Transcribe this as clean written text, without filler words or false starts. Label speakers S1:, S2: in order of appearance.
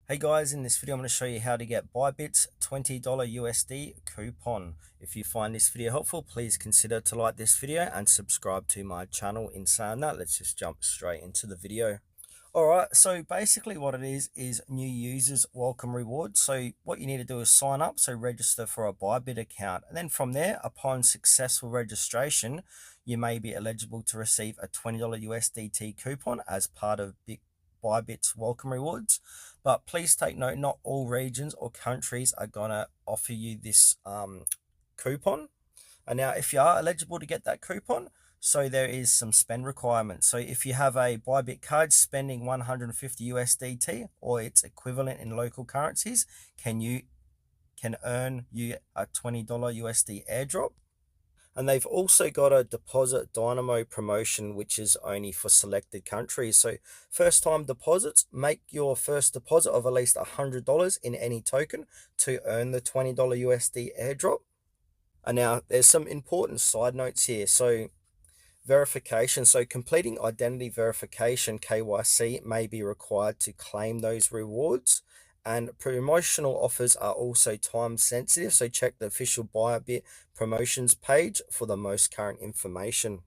S1: Hey guys, in this video I'm going to show you how to get Bybit's $20 USD coupon. If you find this video helpful, please consider to like this video and subscribe to my channel. In saying that, let's just jump straight into the video. Alright, so basically what it is new users welcome reward. So what you need to do is sign up, so register for a Bybit account. And then from there, upon successful registration, you may be eligible to receive a $20 USDT coupon as part of Bybit's welcome rewards. But please take note, not all regions or countries are gonna offer you this coupon. And now if you are eligible to get that coupon, so there is some spend requirements. So if you have a Bybit card spending 150 USDT or its equivalent in local currencies, can earn you a $20 USD airdrop. And they've also got a deposit dynamo promotion, which is only for selected countries. So first time deposits, make your first deposit of at least $100 in any token to earn the $20 USD airdrop. And now there's some important side notes here. So verification. So completing identity verification KYC may be required to claim those rewards. And promotional offers are also time sensitive. So check the official Bybit promotions page for the most current information.